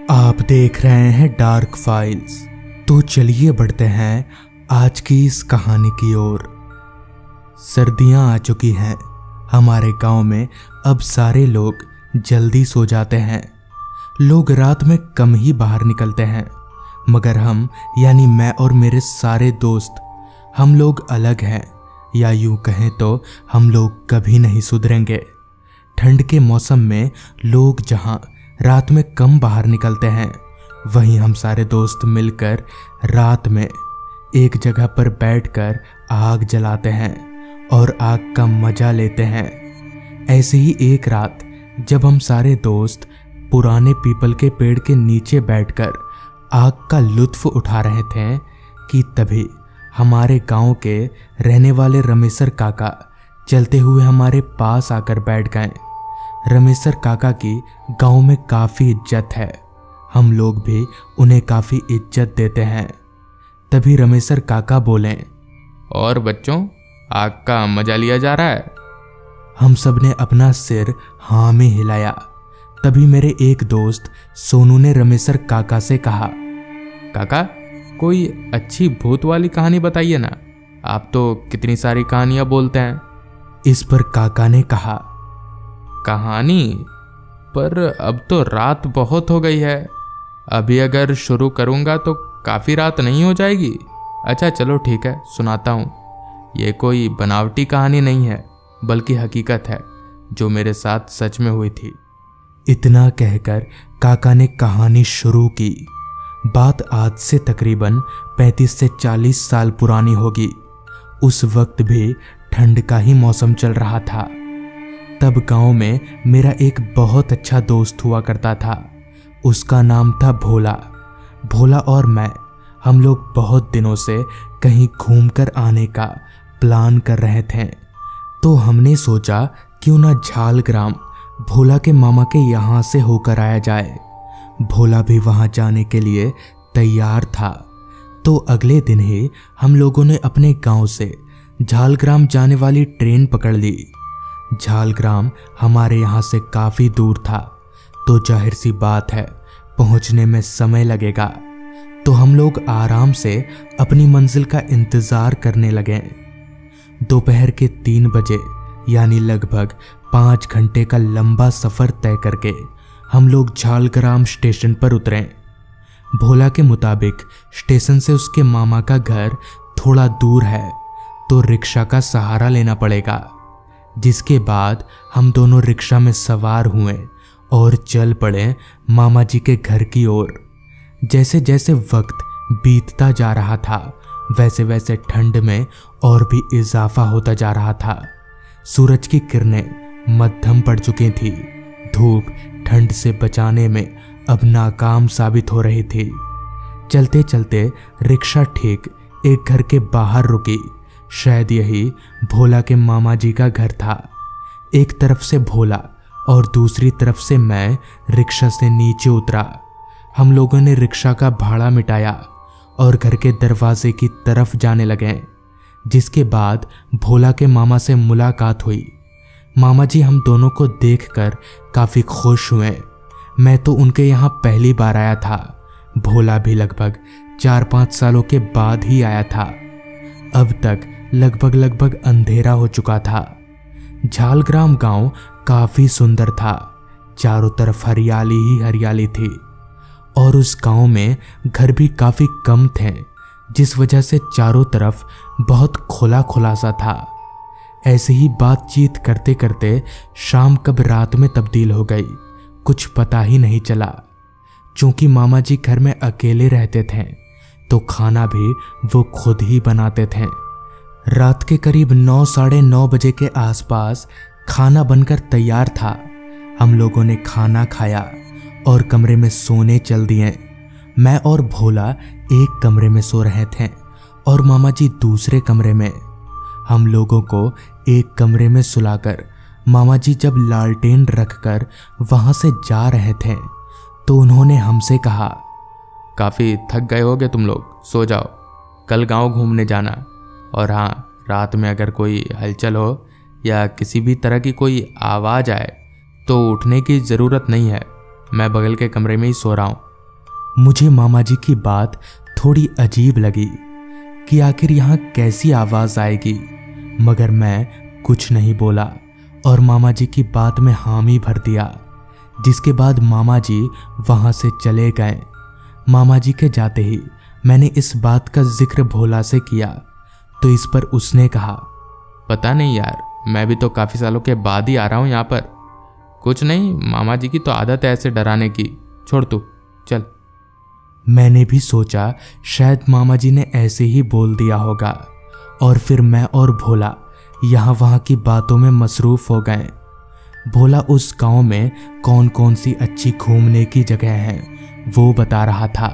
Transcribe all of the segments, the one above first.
आप देख रहे हैं डार्क फाइल्स। तो चलिए बढ़ते हैं आज की इस कहानी की ओर। सर्दियां आ चुकी हैं। हमारे गांव में अब सारे लोग जल्दी सो जाते हैं। लोग रात में कम ही बाहर निकलते हैं, मगर हम यानी मैं और मेरे सारे दोस्त, हम लोग अलग हैं, या यूं कहें तो हम लोग कभी नहीं सुधरेंगे। ठंड के मौसम में लोग जहां रात में कम बाहर निकलते हैं, वहीं हम सारे दोस्त मिलकर रात में एक जगह पर बैठकर आग जलाते हैं और आग का मजा लेते हैं। ऐसे ही एक रात जब हम सारे दोस्त पुराने पीपल के पेड़ के नीचे बैठकर आग का लुत्फ उठा रहे थे कि तभी हमारे गांव के रहने वाले रमेशर काका चलते हुए हमारे पास आकर बैठ गए। रमेशर काका की गांव में काफ़ी इज्जत है, हम लोग भी उन्हें काफ़ी इज्जत देते हैं। तभी रमेशर काका बोले, और बच्चों, आग का मजा लिया जा रहा है? हम सब ने अपना सिर हाँ में हिलाया। तभी मेरे एक दोस्त सोनू ने रमेशर काका से कहा, काका, कोई अच्छी भूत वाली कहानी बताइए ना, आप तो कितनी सारी कहानियां बोलते हैं। इस पर काका ने कहा, कहानी? पर अब तो रात बहुत हो गई है, अभी अगर शुरू करूंगा तो काफ़ी रात नहीं हो जाएगी? अच्छा चलो ठीक है, सुनाता हूँ। ये कोई बनावटी कहानी नहीं है, बल्कि हकीकत है जो मेरे साथ सच में हुई थी। इतना कहकर काका ने कहानी शुरू की। बात आज से तकरीबन 35 से 40 साल पुरानी होगी। उस वक्त भी ठंड का ही मौसम चल रहा था। तब गांव में मेरा एक बहुत अच्छा दोस्त हुआ करता था। उसका नाम था भोला। भोला और मैं, हम लोग बहुत दिनों से कहीं घूमकर आने का प्लान कर रहे थे। तो हमने सोचा क्यों ना झालग्राम भोला के मामा के यहाँ से होकर आया जाए। भोला भी वहाँ जाने के लिए तैयार था। तो अगले दिन ही हम लोगों ने अपने गांव से झालग्राम जाने वाली ट्रेन पकड़ ली। झालग्राम हमारे यहाँ से काफ़ी दूर था, तो जाहिर सी बात है पहुँचने में समय लगेगा। तो हम लोग आराम से अपनी मंजिल का इंतज़ार करने लगे। दोपहर के 3 बजे यानी लगभग 5 घंटे का लंबा सफ़र तय करके हम लोग झालग्राम स्टेशन पर उतरे। भोला के मुताबिक स्टेशन से उसके मामा का घर थोड़ा दूर है, तो रिक्शा का सहारा लेना पड़ेगा। जिसके बाद हम दोनों रिक्शा में सवार हुए और चल पड़े मामा जी के घर की ओर। जैसे जैसे वक्त बीतता जा रहा था, वैसे वैसे ठंड में और भी इजाफा होता जा रहा था। सूरज की किरणें मध्यम पड़ चुकी थी। धूप ठंड से बचाने में अब नाकाम साबित हो रही थी। चलते चलते रिक्शा ठीक एक घर के बाहर रुकी। शायद यही भोला के मामा जी का घर था। एक तरफ से भोला और दूसरी तरफ से मैं रिक्शा से नीचे उतरा। हम लोगों ने रिक्शा का भाड़ा मिटाया और घर के दरवाजे की तरफ जाने लगे। जिसके बाद भोला के मामा से मुलाकात हुई। मामा जी हम दोनों को देखकर काफ़ी खुश हुए। मैं तो उनके यहाँ पहली बार आया था। भोला भी लगभग 4-5 सालों के बाद ही आया था। अब तक लगभग अंधेरा हो चुका था। झालग्राम गांव काफ़ी सुंदर था। चारों तरफ हरियाली ही हरियाली थी और उस गांव में घर भी काफ़ी कम थे, जिस वजह से चारों तरफ बहुत खुला खुला सा था। ऐसे ही बातचीत करते करते शाम कब रात में तब्दील हो गई, कुछ पता ही नहीं चला। चूंकि मामा जी घर में अकेले रहते थे, तो खाना भी वो खुद ही बनाते थे। रात के करीब 9 साढ़े 9 बजे के आसपास खाना बनकर तैयार था। हम लोगों ने खाना खाया और कमरे में सोने चल दिए। मैं और भोला एक कमरे में सो रहे थे और मामा जी दूसरे कमरे में। हम लोगों को एक कमरे में सुलाकर मामा जी जब लालटेन रखकर वहां से जा रहे थे, तो उन्होंने हमसे कहा, काफ़ी थक गए होगे तुम लोग, सो जाओ, कल गांव घूमने जाना। और हाँ, रात में अगर कोई हलचल हो या किसी भी तरह की कोई आवाज़ आए तो उठने की ज़रूरत नहीं है, मैं बगल के कमरे में ही सो रहा हूँ, मुझे मामा जी की बात थोड़ी अजीब लगी कि आखिर यहाँ कैसी आवाज़ आएगी, मगर मैं कुछ नहीं बोला और मामा जी की बात में हामी भर दिया। जिसके बाद मामा जी वहाँ से चले गए। मामा जी के जाते ही मैंने इस बात का जिक्र भोला से किया तो इस पर उसने कहा, पता नहीं यार, मैं भी तो काफ़ी सालों के बाद ही आ रहा हूँ यहाँ पर। कुछ नहीं, मामा जी की तो आदत है ऐसे डराने की, छोड़ तू चल। मैंने भी सोचा शायद मामा जी ने ऐसे ही बोल दिया होगा और फिर मैं और भोला यहाँ वहाँ की बातों में मसरूफ़ हो गए। भोला उस गांव में कौन कौन सी अच्छी घूमने की जगह हैं वो बता रहा था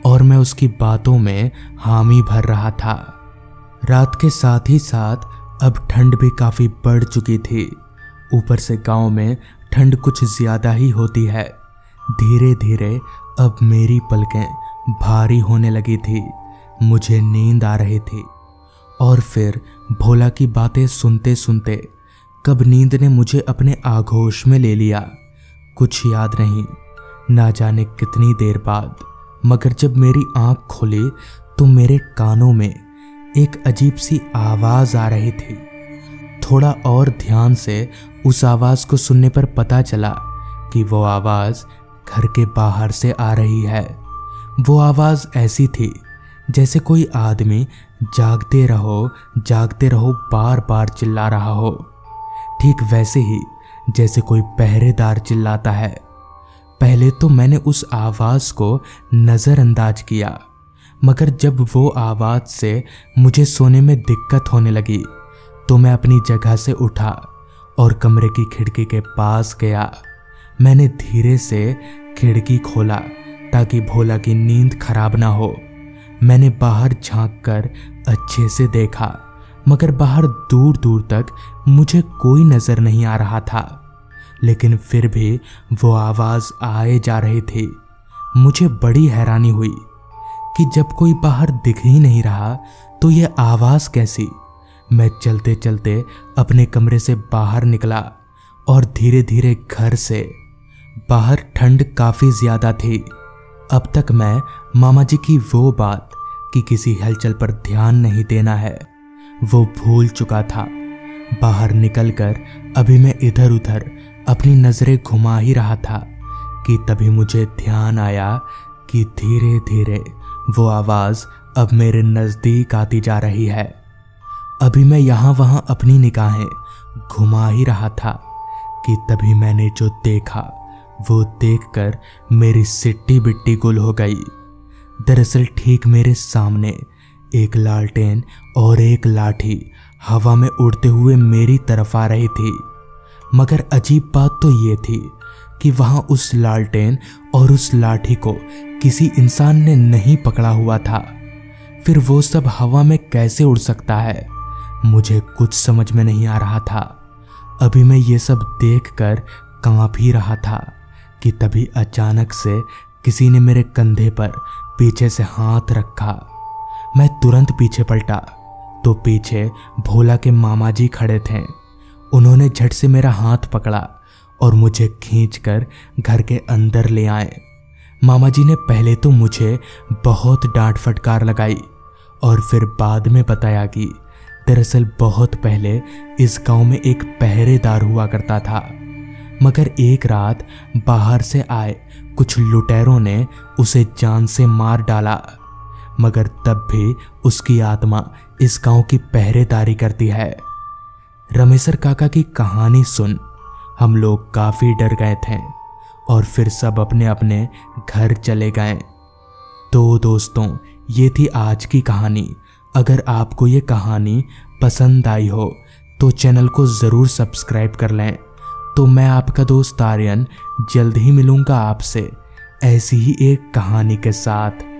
और मैं उसकी बातों में हामी भर रहा था। रात के साथ ही साथ अब ठंड भी काफ़ी बढ़ चुकी थी। ऊपर से गांव में ठंड कुछ ज़्यादा ही होती है। धीरे धीरे अब मेरी पलकें भारी होने लगी थी, मुझे नींद आ रही थी। और फिर भोला की बातें सुनते सुनते कब नींद ने मुझे अपने आगोश में ले लिया, कुछ याद नहीं। ना जाने कितनी देर बाद, मगर जब मेरी आंख खुली तो मेरे कानों में एक अजीब सी आवाज़ आ रही थी। थोड़ा और ध्यान से उस आवाज़ को सुनने पर पता चला कि वो आवाज़ घर के बाहर से आ रही है। वो आवाज़ ऐसी थी जैसे कोई आदमी जागते रहो बार बार चिल्ला रहा हो। ठीक वैसे ही जैसे कोई पहरेदार चिल्लाता है। पहले तो मैंने उस आवाज़ को नज़रअंदाज किया, मगर जब वो आवाज़ से मुझे सोने में दिक्कत होने लगी तो मैं अपनी जगह से उठा और कमरे की खिड़की के पास गया। मैंने धीरे से खिड़की खोला ताकि भोला की नींद खराब ना हो। मैंने बाहर झांककर अच्छे से देखा, मगर बाहर दूर दूर तक मुझे कोई नज़र नहीं आ रहा था। लेकिन फिर भी वो आवाज़ आए जा रही थी। मुझे बड़ी हैरानी हुई कि जब कोई बाहर दिख ही नहीं रहा तो यह आवाज़ कैसी। मैं चलते चलते अपने कमरे से बाहर निकला और धीरे धीरे घर से बाहर ठंड काफ़ी ज़्यादा थी। अब तक मैं मामा जी की वो बात कि किसी हलचल पर ध्यान नहीं देना है वो भूल चुका था। बाहर निकलकर अभी मैं इधर उधर अपनी नज़रें घुमा ही रहा था कि तभी मुझे ध्यान आया कि धीरे धीरे वो आवाज़ अब मेरे नज़दीक आती जा रही है। अभी मैं यहाँ वहाँ अपनी निगाहें घुमा ही रहा था कि तभी मैंने जो देखा वो देखकर मेरी सिट्टी बिट्टी गुल हो गई। दरअसल ठीक मेरे सामने एक लालटेन और एक लाठी हवा में उड़ते हुए मेरी तरफ आ रही थी। मगर अजीब बात तो ये थी कि वहाँ उस लालटेन और उस लाठी को किसी इंसान ने नहीं पकड़ा हुआ था। फिर वो सब हवा में कैसे उड़ सकता है, मुझे कुछ समझ में नहीं आ रहा था। अभी मैं ये सब देखकर कांप ही रहा था कि तभी अचानक से किसी ने मेरे कंधे पर पीछे से हाथ रखा। मैं तुरंत पीछे पलटा तो पीछे भोला के मामा जी खड़े थे। उन्होंने झट से मेरा हाथ पकड़ा और मुझे खींचकर घर के अंदर ले आए। मामा जी ने पहले तो मुझे बहुत डांट फटकार लगाई और फिर बाद में बताया कि दरअसल बहुत पहले इस गांव में एक पहरेदार हुआ करता था, मगर एक रात बाहर से आए कुछ लुटेरों ने उसे जान से मार डाला। मगर तब भी उसकी आत्मा इस गांव की पहरेदारी करती है। रमेशर काका की कहानी सुन हम लोग काफ़ी डर गए थे और फिर सब अपने अपने घर चले गए। तो दोस्तों, ये थी आज की कहानी। अगर आपको ये कहानी पसंद आई हो तो चैनल को ज़रूर सब्सक्राइब कर लें। तो मैं आपका दोस्त आर्यन जल्द ही मिलूँगा आपसे ऐसी ही एक कहानी के साथ।